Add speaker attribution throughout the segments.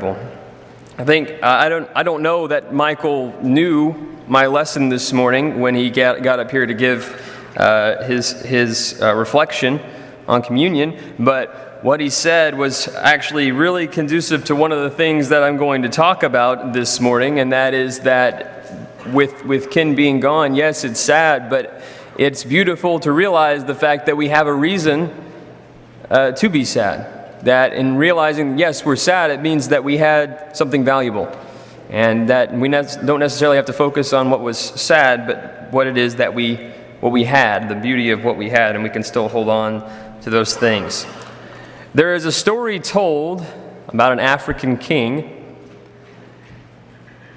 Speaker 1: incredible. I think I don't know that Michael knew my lesson this morning when he got up here to give his reflection on communion, but what he said was actually really conducive to one of the things that I'm going to talk about this morning, and that is that with Ken being gone, yes, it's sad, but it's beautiful to realize the fact that we have a reason to be sad. That in realizing, yes, we're sad, it means that we had something valuable. And that we don't necessarily have to focus on what was sad, but what it is that what we had, the beauty of what we had, and we can still hold on to those things. There is a story told about an African king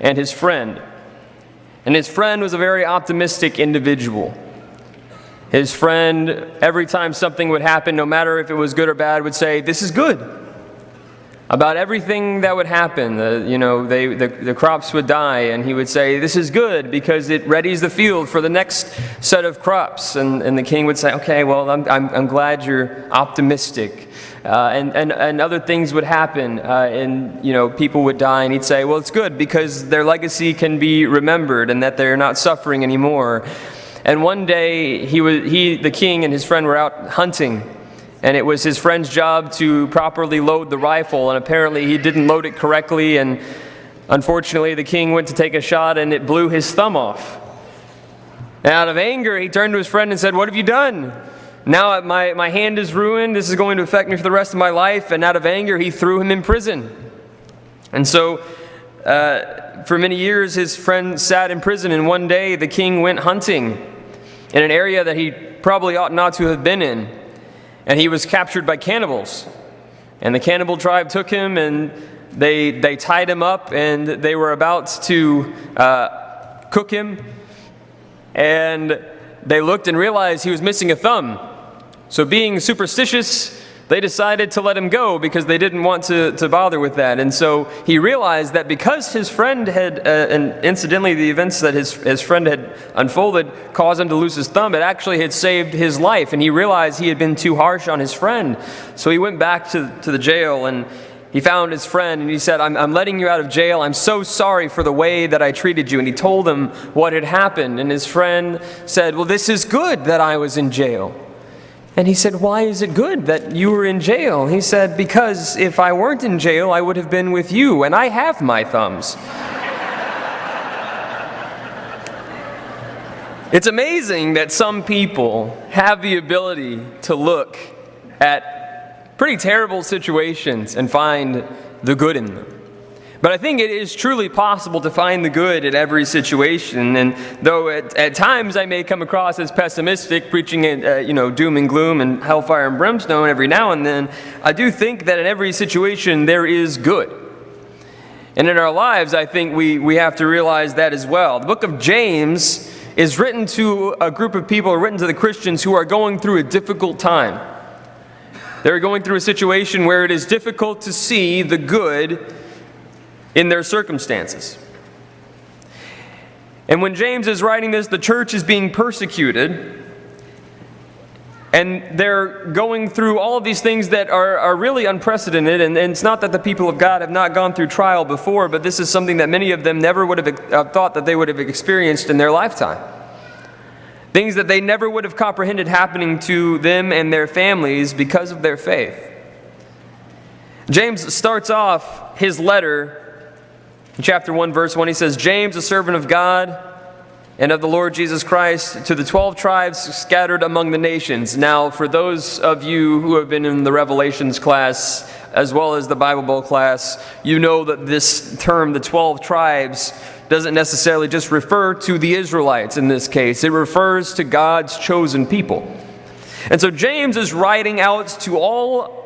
Speaker 1: and his friend. And his friend was a very optimistic individual. His friend, every time something would happen, no matter if it was good or bad, would say, "This is good." About everything that would happen, the crops would die, and he would say, "This is good because it readies the field for the next set of crops." And the king would say, "Okay, well, I'm glad you're optimistic." And other things would happen, and people would die, and he'd say, "Well, it's good because their legacy can be remembered, and that they're not suffering anymore." And one day, the king and his friend were out hunting, and it was his friend's job to properly load the rifle, and apparently he didn't load it correctly, and unfortunately the king went to take a shot, and it blew his thumb off. And out of anger, he turned to his friend and said, "What have you done? Now my hand is ruined. This is going to affect me for the rest of my life." And out of anger, he threw him in prison. And so for many years, his friend sat in prison, and one day the king went hunting in an area that he probably ought not to have been in. And he was captured by cannibals. And the cannibal tribe took him, and they tied him up, and they were about to cook him. And they looked and realized he was missing a thumb. So being superstitious, they decided to let him go because they didn't want to bother with that. And so he realized that because his friend had, and incidentally the events that his friend had unfolded caused him to lose his thumb, it actually had saved his life. And he realized he had been too harsh on his friend. So he went back to the jail, and he found his friend, and he said, I'm letting you out of jail. I'm so sorry for the way that I treated you. And he told him what had happened. And his friend said, "Well, this is good that I was in jail." And he said, "Why is it good that you were in jail?" He said, "Because if I weren't in jail, I would have been with you, and I have my thumbs." It's amazing that some people have the ability to look at pretty terrible situations and find the good in them. But I think it is truly possible to find the good in every situation. And though at times I may come across as pessimistic, preaching doom and gloom and hellfire and brimstone every now and then, I do think that in every situation there is good. And in our lives, I think we have to realize that as well. The book of James is written to a group of people, written to the Christians who are going through a difficult time. They're going through a situation where it is difficult to see the good in their circumstances. And when James is writing this, the church is being persecuted, and they're going through all of these things that are really unprecedented. And it's not that the people of God have not gone through trial before, but this is something that many of them never would have thought that they would have experienced in their lifetime. Things that they never would have comprehended happening to them and their families because of their faith. James starts off his letter in chapter 1, verse 1, he says, "James, a servant of God and of the Lord Jesus Christ, to the 12 tribes scattered among the nations." Now, for those of you who have been in the Revelations class, as well as the Bible Bowl class, you know that this term, the 12 tribes, doesn't necessarily just refer to the Israelites in this case. It refers to God's chosen people. And so James is writing out to all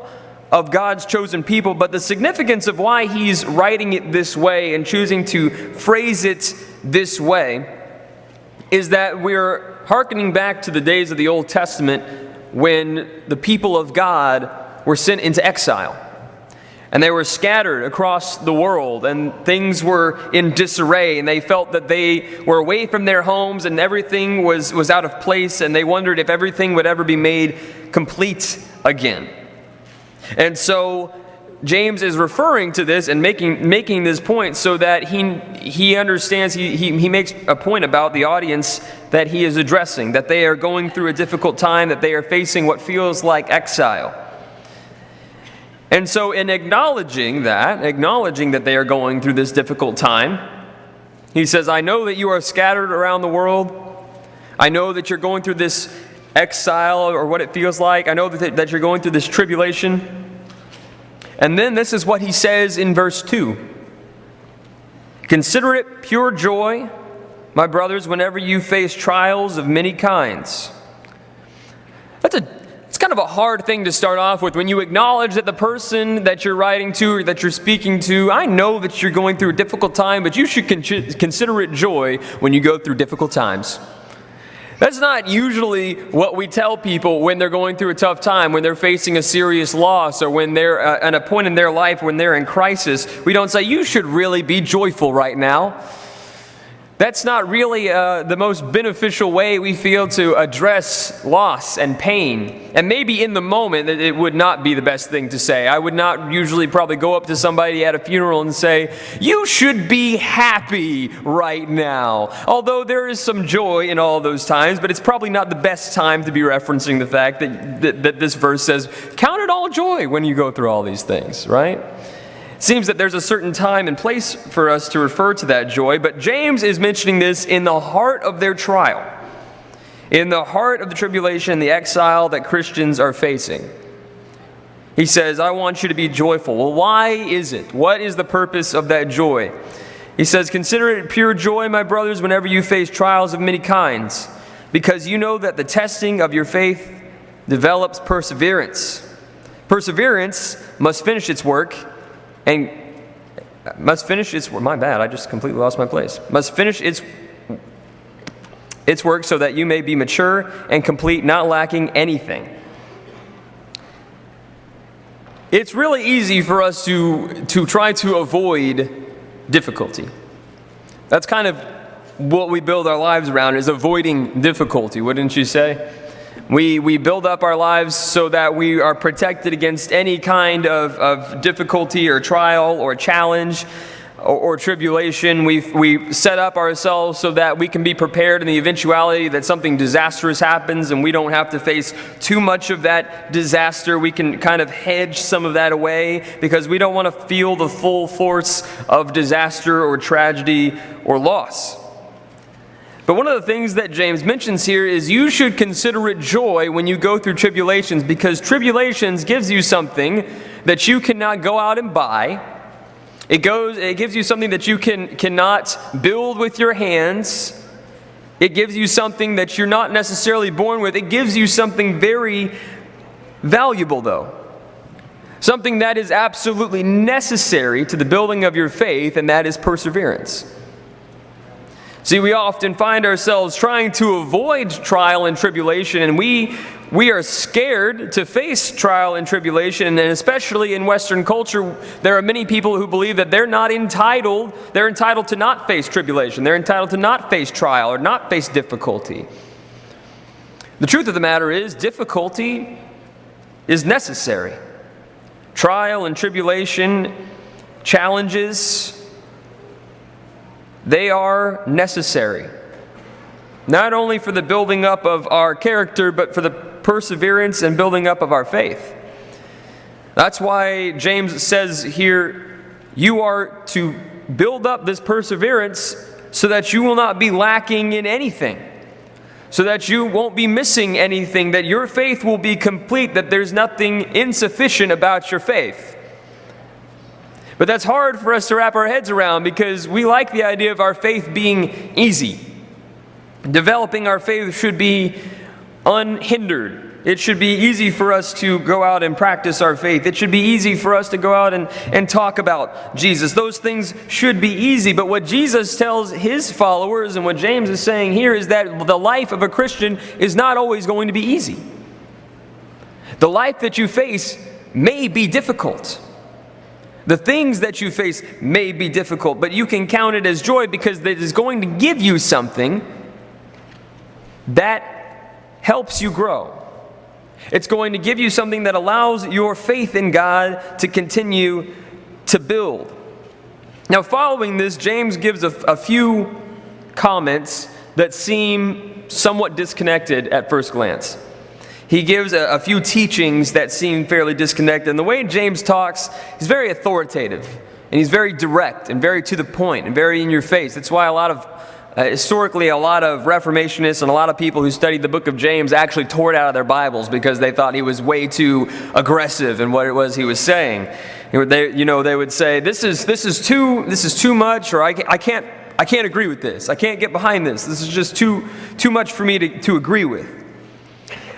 Speaker 1: of God's chosen people, but the significance of why he's writing it this way and choosing to phrase it this way is that we're hearkening back to the days of the Old Testament when the people of God were sent into exile. And they were scattered across the world, and things were in disarray, and they felt that they were away from their homes and everything was out of place, and they wondered if everything would ever be made complete again. And so James is referring to this and making this point so that he understands, he makes a point about the audience that he is addressing, that they are going through a difficult time, that they are facing what feels like exile. And so in acknowledging that they are going through this difficult time, he says, I know that you are scattered around the world. I know that you're going through this exile, or what it feels like. I know that you're going through this tribulation. And then this is what he says in verse 2. Consider it pure joy, my brothers, whenever you face trials of many kinds. It's kind of a hard thing to start off with when you acknowledge that the person that you're writing to or that you're speaking to, I know that you're going through a difficult time, but you should consider it joy when you go through difficult times. That's not usually what we tell people when they're going through a tough time, when they're facing a serious loss, or when they're at a point in their life when they're in crisis. We don't say, you should really be joyful right now. That's not really the most beneficial way we feel to address loss and pain. And maybe in the moment it would not be the best thing to say. I would not usually probably go up to somebody at a funeral and say, you should be happy right now. Although there is some joy in all those times, but it's probably not the best time to be referencing the fact that this verse says, count it all joy when you go through all these things, right? It seems that there's a certain time and place for us to refer to that joy, but James is mentioning this in the heart of their trial, in the heart of the tribulation, the exile that Christians are facing. He says, I want you to be joyful. Well, why is it? What is the purpose of that joy? He says, consider it pure joy, my brothers, whenever you face trials of many kinds, because you know that the testing of your faith develops perseverance. Perseverance must finish its work, and must finish its work. My bad, I just completely lost my place. Must finish its work so that you may be mature and complete, not lacking anything. It's really easy for us to try to avoid difficulty. That's kind of what we build our lives around, is avoiding difficulty, wouldn't you say? We build up our lives so that we are protected against any kind of difficulty or trial or challenge or tribulation. We set up ourselves so that we can be prepared in the eventuality that something disastrous happens and we don't have to face too much of that disaster. We can kind of hedge some of that away because we don't want to feel the full force of disaster or tragedy or loss. But one of the things that James mentions here is you should consider it joy when you go through tribulations, because tribulations gives you something that you cannot go out and buy. It gives you something that you cannot build with your hands. It gives you something that you're not necessarily born with. It gives you something very valuable, though. Something that is absolutely necessary to the building of your faith, and that is perseverance. See, we often find ourselves trying to avoid trial and tribulation, and we are scared to face trial and tribulation, and especially in Western culture, there are many people who believe that they're entitled to not face tribulation. They're entitled to not face trial or not face difficulty. The truth of the matter is, difficulty is necessary. Trial and tribulation, challenges, they are necessary, not only for the building up of our character, but for the perseverance and building up of our faith. That's why James says here, you are to build up this perseverance so that you will not be lacking in anything, so that you won't be missing anything, that your faith will be complete, that there's nothing insufficient about your faith. But that's hard for us to wrap our heads around because we like the idea of our faith being easy. Developing our faith should be unhindered. It should be easy for us to go out and practice our faith. It should be easy for us to go out and talk about Jesus. Those things should be easy. But what Jesus tells his followers and what James is saying here is that the life of a Christian is not always going to be easy. The life that you face may be difficult. The things that you face may be difficult, but you can count it as joy because it is going to give you something that helps you grow. It's going to give you something that allows your faith in God to continue to build. Now, following this, James gives a few comments that seem somewhat disconnected at first glance. He gives a few teachings that seem fairly disconnected. And the way James talks, he's very authoritative, and he's very direct and very to the point and very in your face. That's why historically, a lot of Reformationists and a lot of people who studied the book of James actually tore it out of their Bibles because they thought he was way too aggressive in what it was he was saying. They would say, this is too much, or I can't agree with this. I can't get behind this. This is just too much for me to agree with.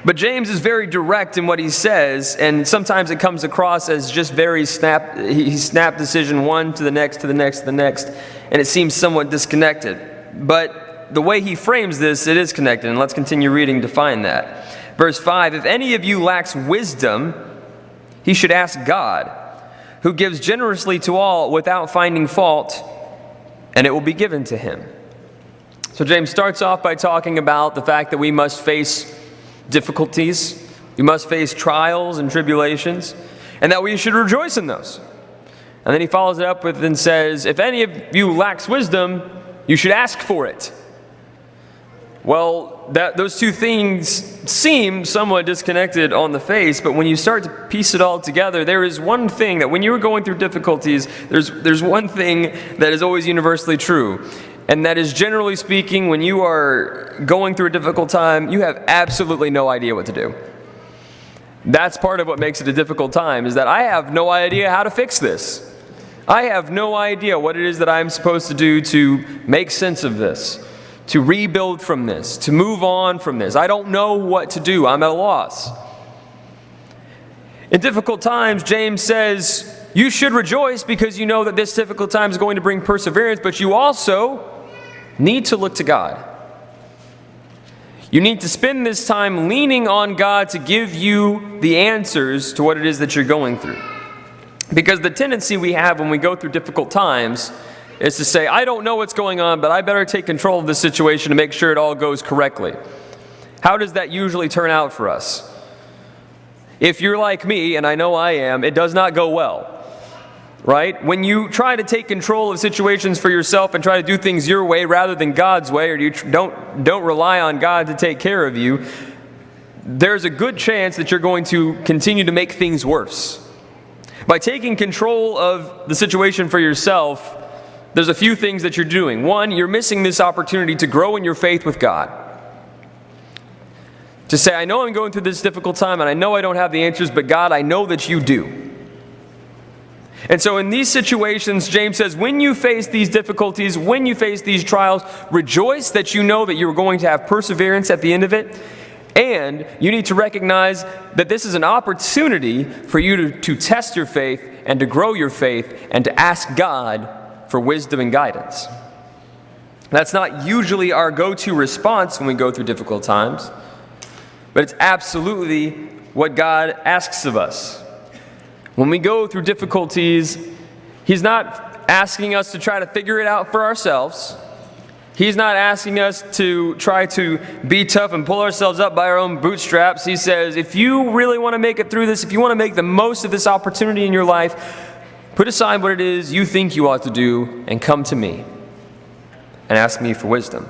Speaker 1: But James is very direct in what he says, and sometimes it comes across as just very snap decision, one to the next, to the next, to the next, and it seems somewhat disconnected. But the way he frames this, it is connected, and let's continue reading to find that. Verse 5, if any of you lacks wisdom, he should ask God, who gives generously to all without finding fault, and it will be given to him. So James starts off by talking about the fact that we must face difficulties, we must face trials and tribulations, and that we should rejoice in those. And then he follows it up with and says, if any of you lacks wisdom, you should ask for it. Well, those two things seem somewhat disconnected on the face, but when you start to piece it all together, there is one thing that when you are going through difficulties, there's one thing that is always universally true. And that is, generally speaking, when you are going through a difficult time, you have absolutely no idea what to do. That's part of what makes it a difficult time, is that I have no idea how to fix this. I have no idea what it is that I'm supposed to do to make sense of this, to rebuild from this, to move on from this. I don't know what to do. I'm at a loss. In difficult times, James says, you should rejoice because you know that this difficult time is going to bring perseverance, but you also need to look to God. You need to spend this time leaning on God to give you the answers to what it is that you're going through. Because the tendency we have when we go through difficult times is to say, I don't know what's going on, but I better take control of this situation to make sure it all goes correctly. How does that usually turn out for us? If you're like me, and I know I am, it does not go well. Right? When you try to take control of situations for yourself and try to do things your way rather than God's way, or you don't rely on God to take care of you, there's a good chance that you're going to continue to make things worse. By taking control of the situation for yourself, there's a few things that you're doing. One, you're missing this opportunity to grow in your faith with God. To say, I know I'm going through this difficult time and I know I don't have the answers, but God, I know that you do. And so in these situations, James says, when you face these difficulties, when you face these trials, rejoice that you know that you're going to have perseverance at the end of it. And you need to recognize that this is an opportunity for you to test your faith and to grow your faith and to ask God for wisdom and guidance. That's not usually our go-to response when we go through difficult times, but it's absolutely what God asks of us. When we go through difficulties, He's not asking us to try to figure it out for ourselves. He's not asking us to try to be tough and pull ourselves up by our own bootstraps. He says, if you really want to make it through this, if you want to make the most of this opportunity in your life, put aside what it is you think you ought to do and come to me and ask me for wisdom.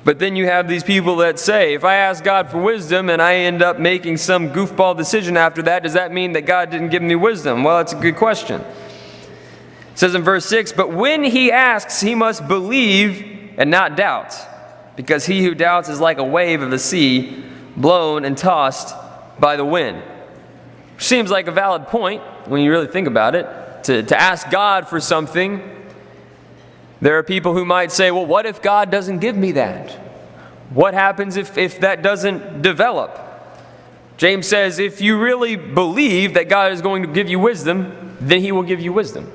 Speaker 1: But then you have these people that say, if I ask God for wisdom and I end up making some goofball decision after that, does that mean that God didn't give me wisdom? Well, that's a good question. It says in verse 6, but when he asks, he must believe and not doubt, because he who doubts is like a wave of the sea, blown and tossed by the wind. Which seems like a valid point when you really think about it, to ask God for something. There are people who might say, well, what if God doesn't give me that? What happens if that doesn't develop? James says, if you really believe that God is going to give you wisdom, then He will give you wisdom.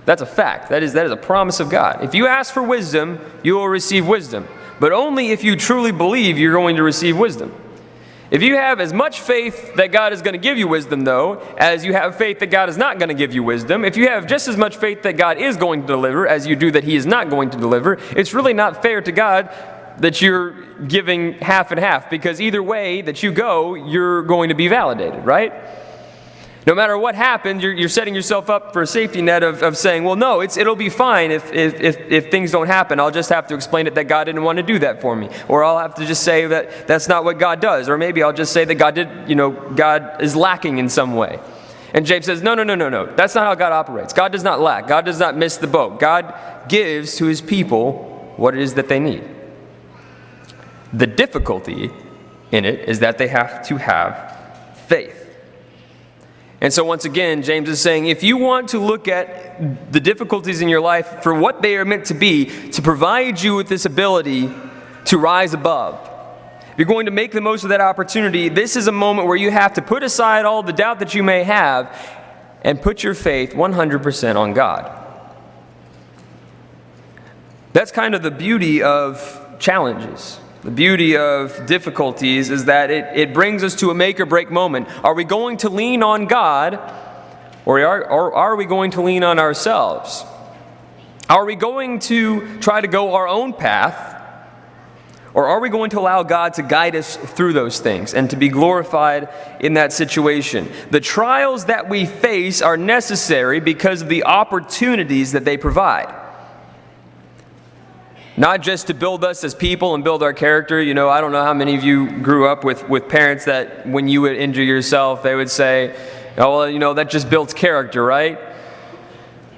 Speaker 1: That's a fact. That is a promise of God. If you ask for wisdom, you will receive wisdom. But only if you truly believe you're going to receive wisdom. If you have as much faith that God is going to give you wisdom, though, as you have faith that God is not going to give you wisdom, if you have just as much faith that God is going to deliver as you do that He is not going to deliver, it's really not fair to God that you're giving half and half, because either way that you go, you're going to be validated, right? No matter what happens, you're setting yourself up for a safety net of saying, well, no, it'll be fine if things don't happen. I'll just have to explain it that God didn't want to do that for me. Or I'll have to just say that that's not what God does. Or maybe I'll just say that God is lacking in some way. And James says, no. That's not how God operates. God does not lack. God does not miss the boat. God gives to his people what it is that they need. The difficulty in it is that they have to have faith. And so once again, James is saying, if you want to look at the difficulties in your life for what they are meant to be, to provide you with this ability to rise above, if you're going to make the most of that opportunity, this is a moment where you have to put aside all the doubt that you may have and put your faith 100% on God. That's kind of the beauty of challenges. The beauty of difficulties is that it brings us to a make or break moment. Are we going to lean on God, or are we going to lean on ourselves? Are we going to try to go our own path, or are we going to allow God to guide us through those things and to be glorified in that situation? The trials that we face are necessary because of the opportunities that they provide. Not just to build us as people and build our character. I don't know how many of you grew up with parents that when you would injure yourself, they would say, oh, well, that just builds character, right?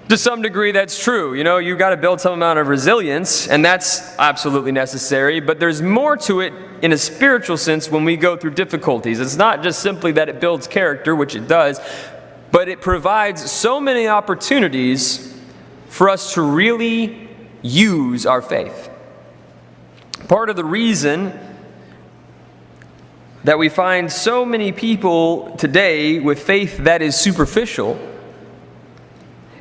Speaker 1: To some degree, that's true. You've got to build some amount of resilience, and that's absolutely necessary. But there's more to it in a spiritual sense when we go through difficulties. It's not just simply that it builds character, which it does, but it provides so many opportunities for us to really use our faith. Part of the reason that we find so many people today with faith that is superficial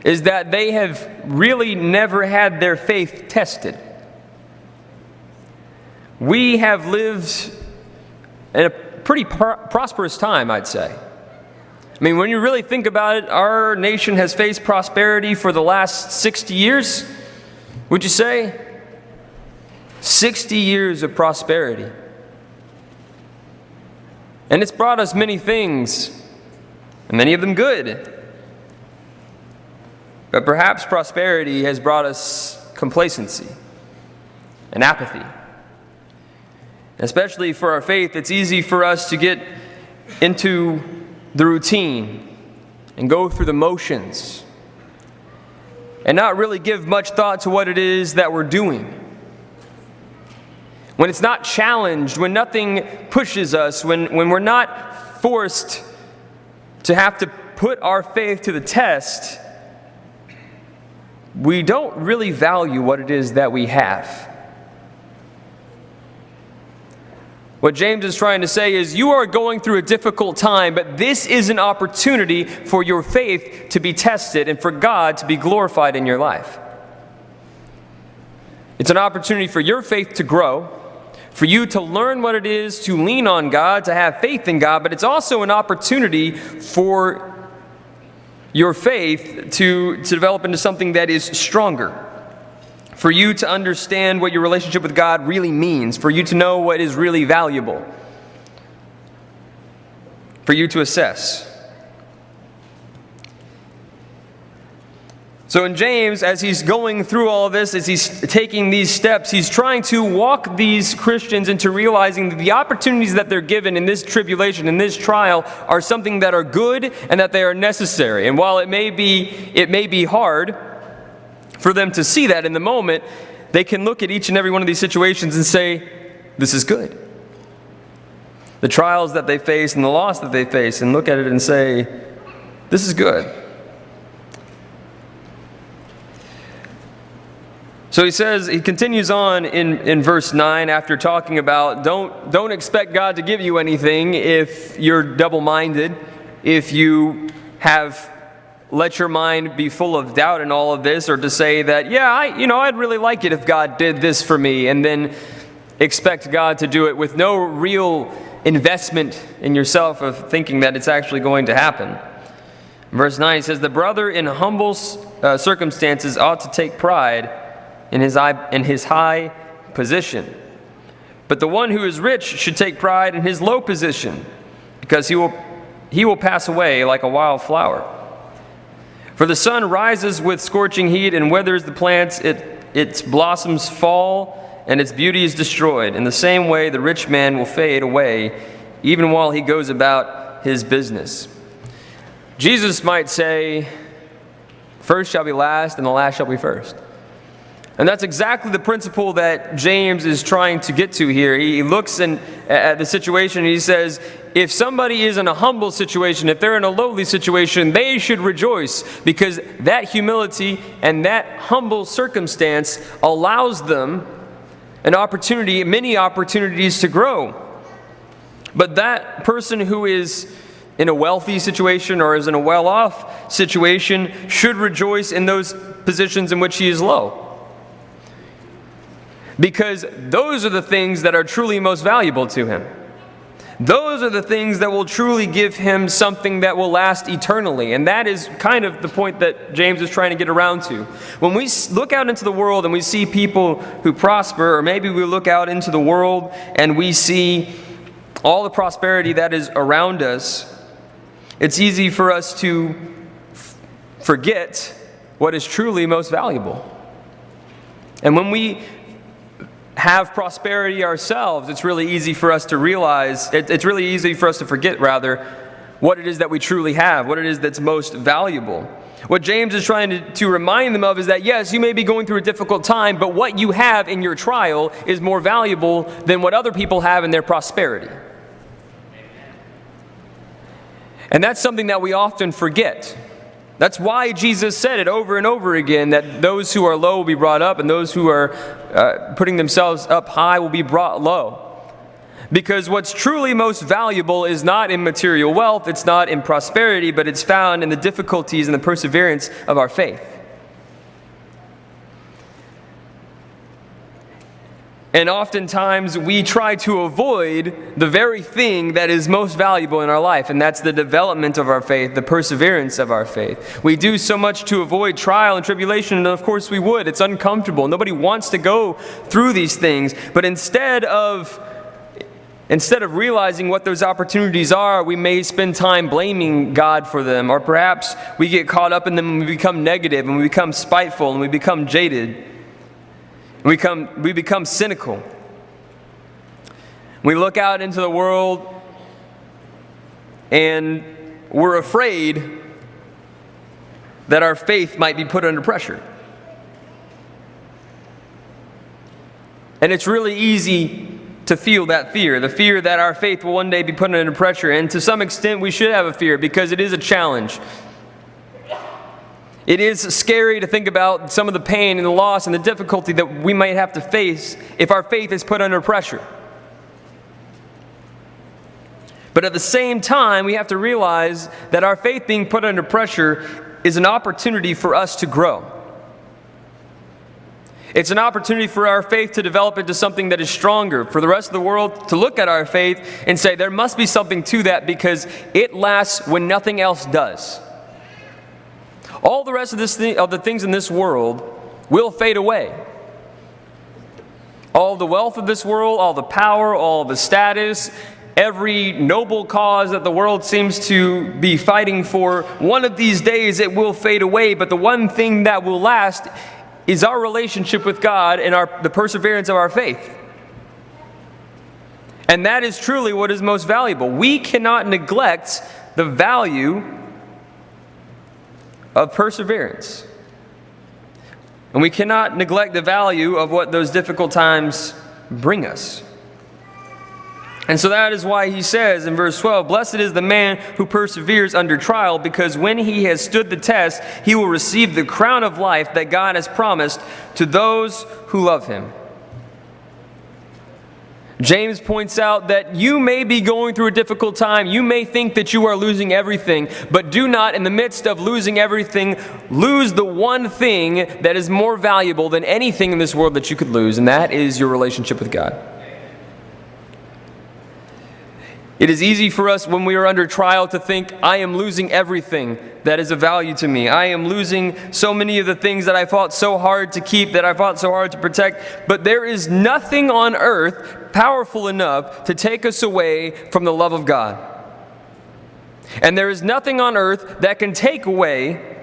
Speaker 1: is that they have really never had their faith tested. We have lived in a pretty prosperous time, I'd say. I mean, when you really think about it, our nation has faced prosperity for the last 60 years. Would you say? 60 years of prosperity. And it's brought us many things, and many of them good. But perhaps prosperity has brought us complacency and apathy. Especially for our faith, it's easy for us to get into the routine and go through the motions and not really give much thought to what it is that we're doing. When it's not challenged, when nothing pushes us, when we're not forced to have to put our faith to the test, we don't really value what it is that we have. What James is trying to say is you are going through a difficult time, but this is an opportunity for your faith to be tested and for God to be glorified in your life. It's an opportunity for your faith to grow, for you to learn what it is to lean on God, to have faith in God, but it's also an opportunity for your faith to develop into something that is stronger. For you to understand what your relationship with God really means. For you to know what is really valuable. For you to assess. So in James, as he's going through all of this, as he's taking these steps, he's trying to walk these Christians into realizing that the opportunities that they're given in this tribulation, in this trial, are something that are good and that they are necessary. And while it may be hard for them to see that in the moment, they can look at each and every one of these situations and say, this is good. The trials that they face and the loss that they face, and look at it and say, this is good. So he continues on in verse 9 after talking about don't expect God to give you anything if you're double-minded, if you have let your mind be full of doubt in all of this, or to say that, I'd really like it if God did this for me, and then expect God to do it with no real investment in yourself of thinking that it's actually going to happen. In verse 9 he says, the brother in humble circumstances ought to take pride in his high position. But the one who is rich should take pride in his low position, because he will pass away like a wild flower. For the sun rises with scorching heat and withers the plants, its blossoms fall, and its beauty is destroyed. In the same way, the rich man will fade away, even while he goes about his business. Jesus might say, first shall be last, and the last shall be first. And that's exactly the principle that James is trying to get to here. He looks at the situation and he says, if somebody is in a humble situation, if they're in a lowly situation, they should rejoice, because that humility and that humble circumstance allows them an opportunity, many opportunities to grow. But that person who is in a wealthy situation or is in a well-off situation should rejoice in those positions in which he is low. Because those are the things that are truly most valuable to him. Those are the things that will truly give him something that will last eternally. And that is kind of the point that James is trying to get around to. When we look out into the world and we see people who prosper, or maybe we look out into the world and we see all the prosperity that is around us, it's easy for us to forget what is truly most valuable. And when we have prosperity ourselves, it's really easy for us to realize, it's really easy for us to forget, rather, what it is that we truly have, what it is that's most valuable. What James is trying to remind them of is that, yes, you may be going through a difficult time, but what you have in your trial is more valuable than what other people have in their prosperity. And that's something that we often forget. That's why Jesus said it over and over again, that those who are low will be brought up, and those who are putting themselves up high will be brought low. Because what's truly most valuable is not in material wealth, it's not in prosperity, but it's found in the difficulties and the perseverance of our faith. And oftentimes we try to avoid the very thing that is most valuable in our life, and that's the development of our faith, the perseverance of our faith. We do so much to avoid trial and tribulation, and of course we would. It's uncomfortable. Nobody wants to go through these things. But instead of realizing what those opportunities are, we may spend time blaming God for them, or perhaps we get caught up in them and we become negative, and we become spiteful, and we become jaded. We become cynical. We look out into the world and we're afraid that our faith might be put under pressure. And it's really easy to feel that fear, the fear that our faith will one day be put under pressure. And to some extent we should have a fear, because it is a challenge. It is scary to think about some of the pain and the loss and the difficulty that we might have to face if our faith is put under pressure. But at the same time, we have to realize that our faith being put under pressure is an opportunity for us to grow. It's an opportunity for our faith to develop into something that is stronger, for the rest of the world to look at our faith and say, there must be something to that, because it lasts when nothing else does. All the rest of the things in this world will fade away. All the wealth of this world, all the power, all the status, every noble cause that the world seems to be fighting for, one of these days it will fade away. But the one thing that will last is our relationship with God and the perseverance of our faith. And that is truly what is most valuable. We cannot neglect the value of perseverance. And we cannot neglect the value of what those difficult times bring us. And so that is why he says in verse 12, "Blessed is the man who perseveres under trial, because when he has stood the test, he will receive the crown of life that God has promised to those who love him." James points out that you may be going through a difficult time. You may think that you are losing everything, but do not, in the midst of losing everything, lose the one thing that is more valuable than anything in this world that you could lose, and that is your relationship with God. It is easy for us when we are under trial to think, I am losing everything that is of value to me. I am losing so many of the things that I fought so hard to keep, that I fought so hard to protect. But there is nothing on earth powerful enough to take us away from the love of God. And there is nothing on earth that can take away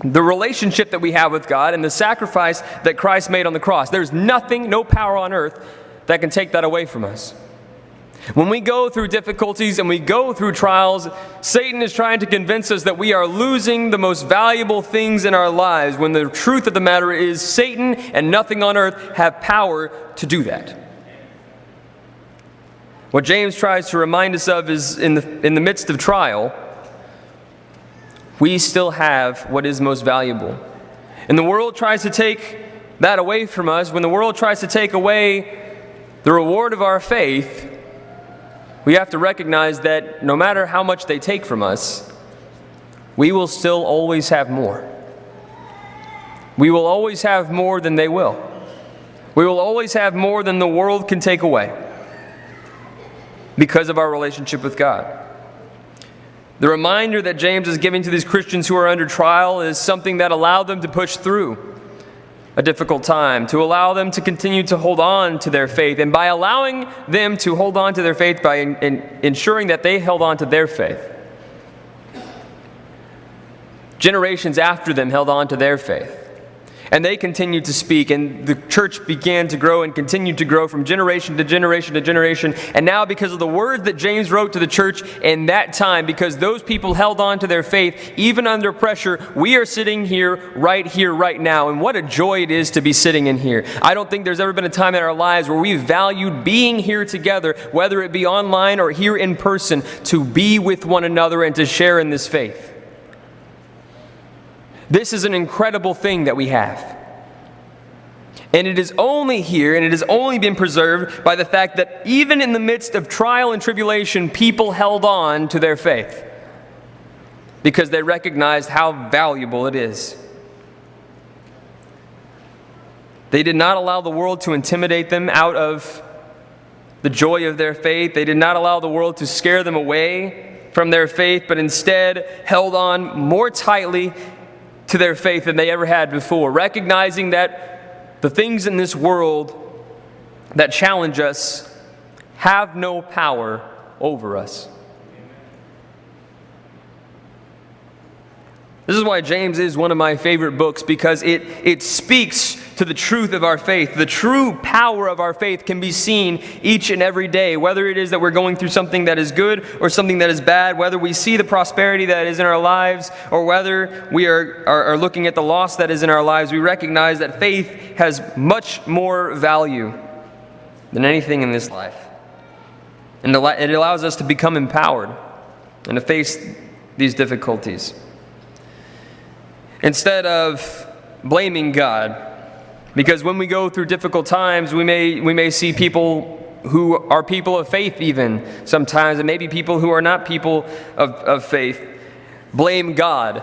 Speaker 1: the relationship that we have with God and the sacrifice that Christ made on the cross. There's nothing, no power on earth that can take that away from us. When we go through difficulties and we go through trials, Satan is trying to convince us that we are losing the most valuable things in our lives, when the truth of the matter is Satan and nothing on earth have power to do that. What James tries to remind us of is in the midst of trial, we still have what is most valuable. And the world tries to take that away from us. When the world tries to take away the reward of our faith, we have to recognize that no matter how much they take from us, we will still always have more. We will always have more than they will. We will always have more than the world can take away because of our relationship with God. The reminder that James is giving to these Christians who are under trial is something that allowed them to push through a difficult time, to allow them to continue to hold on to their faith. And by allowing them to hold on to their faith, by ensuring that they held on to their faith, generations after them held on to their faith. And they continued to speak, and the church began to grow and continued to grow from generation to generation to generation. And now, because of the word that James wrote to the church in that time, because those people held on to their faith, even under pressure, we are sitting here, right now. And what a joy it is to be sitting in here. I don't think there's ever been a time in our lives where we valued being here together, whether it be online or here in person, to be with one another and to share in this faith. This is an incredible thing that we have. And it is only here, and it has only been preserved by the fact that even in the midst of trial and tribulation, people held on to their faith because they recognized how valuable it is. They did not allow the world to intimidate them out of the joy of their faith. They did not allow the world to scare them away from their faith, but instead held on more tightly to their faith than they ever had before, recognizing that the things in this world that challenge us have no power over us. This is why James is one of my favorite books, because it speaks to the truth of our faith. The true power of our faith can be seen each and every day, whether it is that we're going through something that is good or something that is bad, whether we see the prosperity that is in our lives or whether we are looking at the loss that is in our lives. We recognize that faith has much more value than anything in this life. And it allows us to become empowered and to face these difficulties. Instead of blaming God, because when we go through difficult times, we may see people who are people of faith even sometimes, and maybe people who are not people of faith, blame God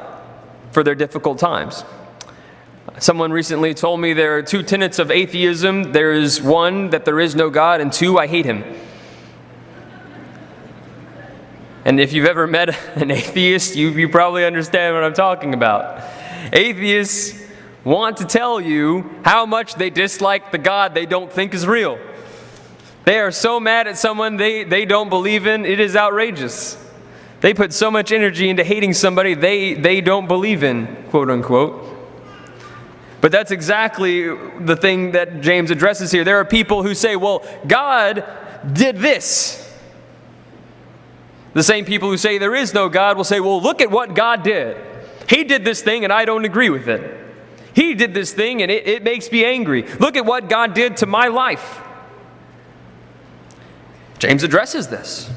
Speaker 1: for their difficult times. Someone recently told me there are two tenets of atheism. There is one, that there is no God, and two, I hate him. And if you've ever met an atheist, you probably understand what I'm talking about. Atheists want to tell you how much they dislike the God they don't think is real. They are so mad at someone they don't believe in, it is outrageous. They put so much energy into hating somebody they don't believe in, quote unquote. But that's exactly the thing that James addresses here. There are people who say, well, God did this. The same people who say there is no God will say, well, look at what God did. He did this thing and I don't agree with it. He did this thing and it makes me angry. Look at what God did to my life. James addresses this.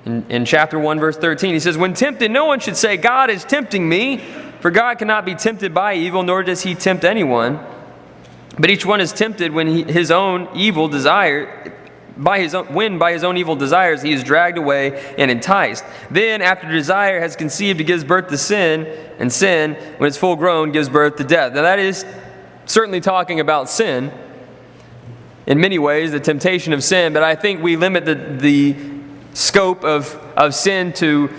Speaker 1: In chapter 1, verse 13, he says, when tempted, no one should say, God is tempting me, for God cannot be tempted by evil, nor does he tempt anyone. But each one is tempted when by his own evil desires, he is dragged away and enticed. Then, after desire has conceived, it gives birth to sin, and sin, when it's full grown, gives birth to death. Now that is certainly talking about sin. in many ways, the temptation of sin, but I think we limit the scope of sin to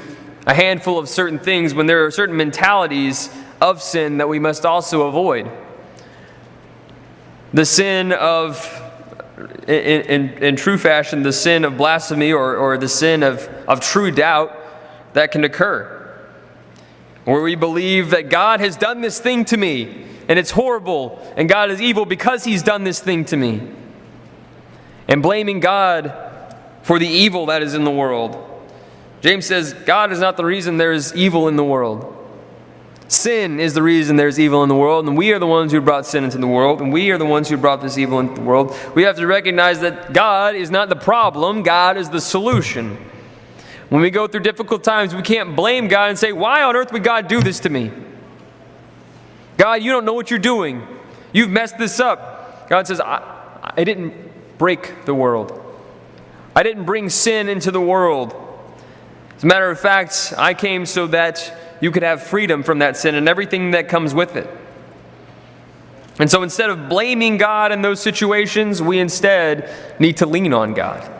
Speaker 1: a handful of certain things when there are certain mentalities of sin that we must also avoid. The sin of, in true fashion, the sin of blasphemy or the sin of true doubt that can occur, where we believe that God has done this thing to me, and it's horrible, and God is evil because He's done this thing to me. And blaming God for the evil that is in the world. James says, God is not the reason there is evil in the world. Sin is the reason there's evil in the world, and we are the ones who brought sin into the world, and we are the ones who brought this evil into the world. We have to recognize that God is not the problem, God is the solution. When we go through difficult times, we can't blame God and say, why on earth would God do this to me? God, you don't know what you're doing. You've messed this up. God says, I didn't break the world. I didn't bring sin into the world. As a matter of fact, I came so that you could have freedom from that sin and everything that comes with it. And so instead of blaming God in those situations, we instead need to lean on God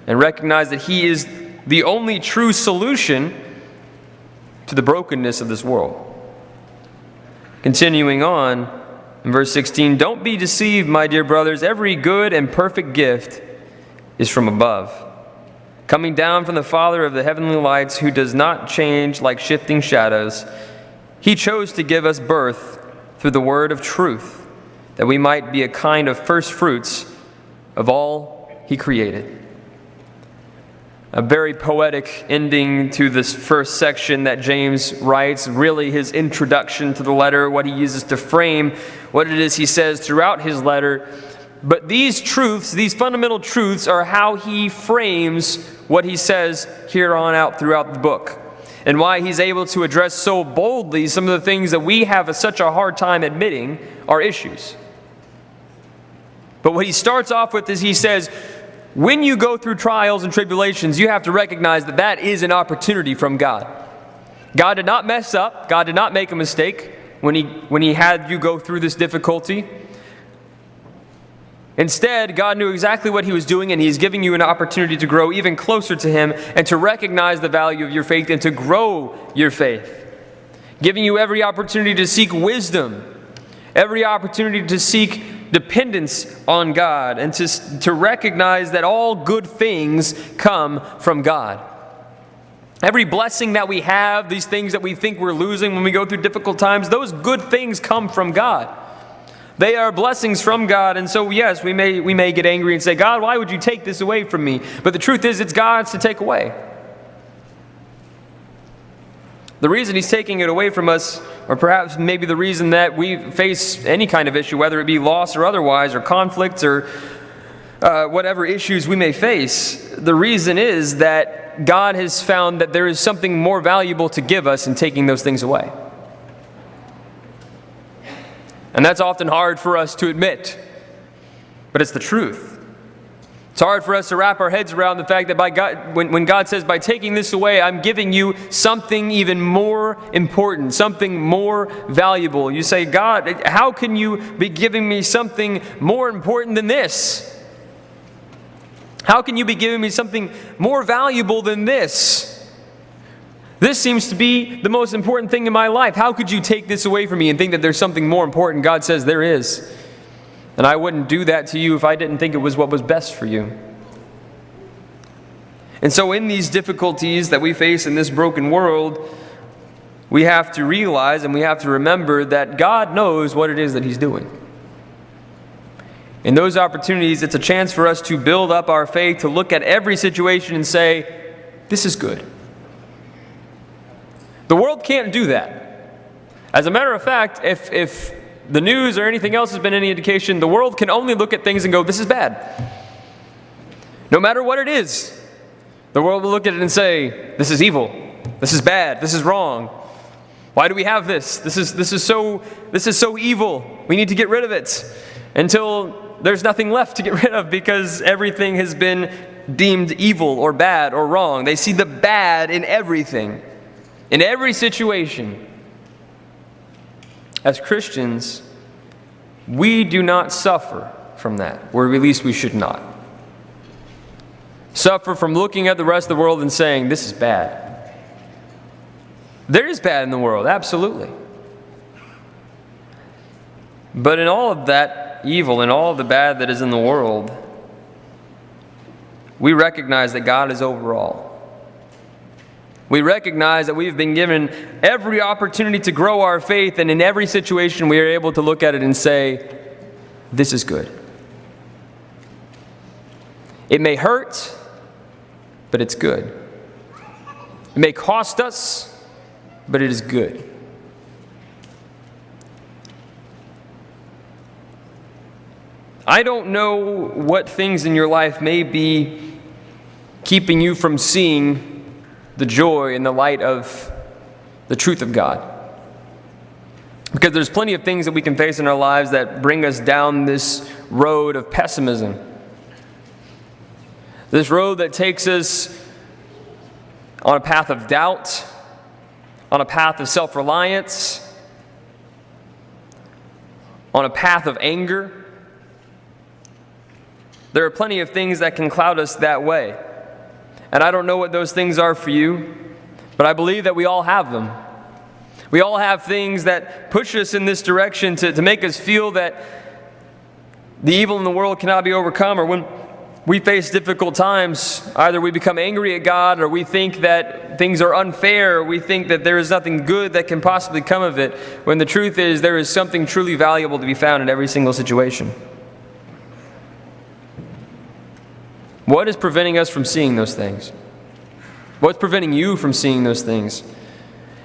Speaker 1: and recognize that He is the only true solution to the brokenness of this world. Continuing on, in verse 16, don't be deceived, my dear brothers. Every good and perfect gift is from above, coming down from the Father of the heavenly lights, who does not change like shifting shadows. He chose to give us birth through the word of truth, that we might be a kind of first fruits of all He created. A very poetic ending to this first section that James writes, really his introduction to the letter, what he uses to frame what it is he says throughout his letter. But these truths, these fundamental truths, are how he frames what he says here on out throughout the book, and why he's able to address so boldly some of the things that we have such a hard time admitting are issues. But what he starts off with is he says, when you go through trials and tribulations, you have to recognize that that is an opportunity from God. God did not mess up. God did not make a mistake when he had you go through this difficulty. Instead, God knew exactly what He was doing, and He's giving you an opportunity to grow even closer to Him and to recognize the value of your faith and to grow your faith. Giving you every opportunity to seek wisdom, every opportunity to seek dependence on God, and to recognize that all good things come from God. Every blessing that we have, these things that we think we're losing when we go through difficult times, those good things come from God. They are blessings from God, and so yes, we may get angry and say, God, why would you take this away from me? But the truth is, it's God's to take away. The reason He's taking it away from us, or perhaps maybe the reason that we face any kind of issue, whether it be loss or otherwise, or conflicts, or whatever issues we may face, the reason is that God has found that there is something more valuable to give us in taking those things away. And that's often hard for us to admit, but it's the truth. It's hard for us to wrap our heads around the fact that by God, when God says, by taking this away, I'm giving you something even more important, something more valuable. You say, God, how can you be giving me something more important than this? How can you be giving me something more valuable than this? This seems to be the most important thing in my life. How could you take this away from me and think that there's something more important? God says there is. And I wouldn't do that to you if I didn't think it was what was best for you. And so in these difficulties that we face in this broken world, we have to realize and we have to remember that God knows what it is that He's doing. In those opportunities, it's a chance for us to build up our faith, to look at every situation and say, this is good. The world can't do that. As a matter of fact, if the news or anything else has been any indication, the world can only look at things and go, this is bad. No matter what it is, the world will look at it and say, this is evil, this is bad, this is wrong. Why do we have this? This is so evil. We need to get rid of it. Until there's nothing left to get rid of because everything has been deemed evil or bad or wrong. They see the bad in everything, in every situation. As Christians, we do not suffer from that, or at least we should not. Suffer from looking at the rest of the world and saying, this is bad. There is bad in the world, absolutely. But in all of that evil, in all of the bad that is in the world, we recognize that God is over all. We recognize that we've been given every opportunity to grow our faith, and in every situation we are able to look at it and say, this is good. It may hurt, but it's good. It may cost us, but it is good. I don't know what things in your life may be keeping you from seeing the joy and the light of the truth of God. Because there's plenty of things that we can face in our lives that bring us down this road of pessimism. This road that takes us on a path of doubt, on a path of self-reliance, on a path of anger. There are plenty of things that can cloud us that way. And I don't know what those things are for you, but I believe that we all have them. We all have things that push us in this direction to make us feel that the evil in the world cannot be overcome, or when we face difficult times, either we become angry at God, or we think that things are unfair, or we think that there is nothing good that can possibly come of it, when the truth is there is something truly valuable to be found in every single situation. What is preventing us from seeing those things? What's preventing you from seeing those things?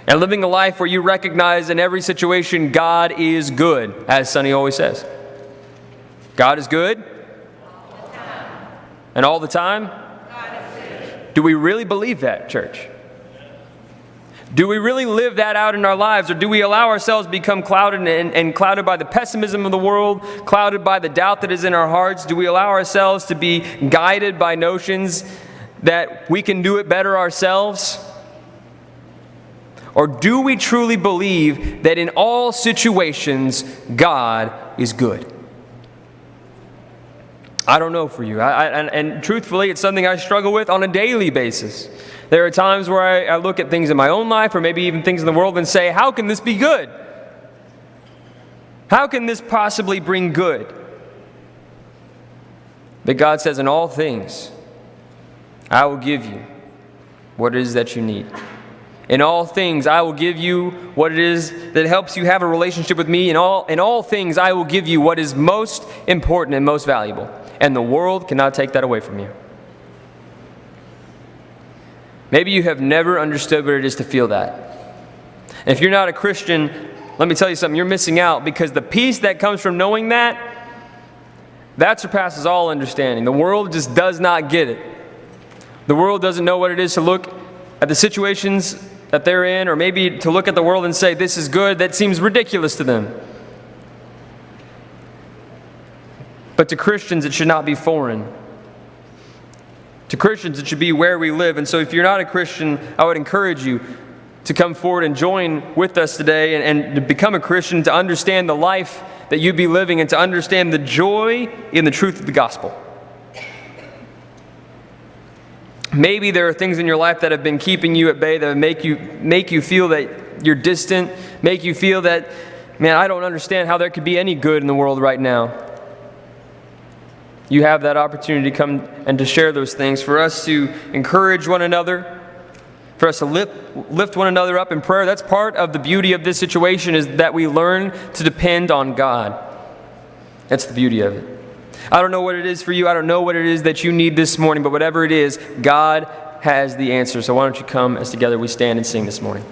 Speaker 1: And living a life where you recognize in every situation God is good, as Sonny always says. God is good? And all the time? Do we really believe that, church? Do we really live that out in our lives, or do we allow ourselves to become clouded and clouded by the pessimism of the world, clouded by the doubt that is in our hearts? Do we allow ourselves to be guided by notions that we can do it better ourselves? Or do we truly believe that in all situations, God is good? I don't know for you. And truthfully, it's something I struggle with on a daily basis. There are times where I look at things in my own life, or maybe even things in the world, and say, how can this be good? How can this possibly bring good? But God says, in all things, I will give you what it is that you need. In all things, I will give you what it is that helps you have a relationship with me. In all things, I will give you what is most important and most valuable. And the world cannot take that away from you. Maybe you have never understood what it is to feel that. And if you're not a Christian, let me tell you something, you're missing out, because the peace that comes from knowing that surpasses all understanding. The world just does not get it. The world doesn't know what it is to look at the situations that they're in, or maybe to look at the world and say, this is good. That seems ridiculous to them. But to Christians, it should not be foreign. To Christians, it should be where we live. And so if you're not a Christian, I would encourage you to come forward and join with us today and to become a Christian, to understand the life that you'd be living, and to understand the joy in the truth of the gospel. Maybe there are things in your life that have been keeping you at bay, that make you feel that you're distant, make you feel that, man, I don't understand how there could be any good in the world right now. You have that opportunity to come and to share those things, for us to encourage one another, for us to lift one another up in prayer. That's part of the beauty of this situation, is that we learn to depend on God. That's the beauty of it. I don't know what it is for you. I don't know what it is that you need this morning, but whatever it is, God has the answer. So why don't you come as together we stand and sing this morning.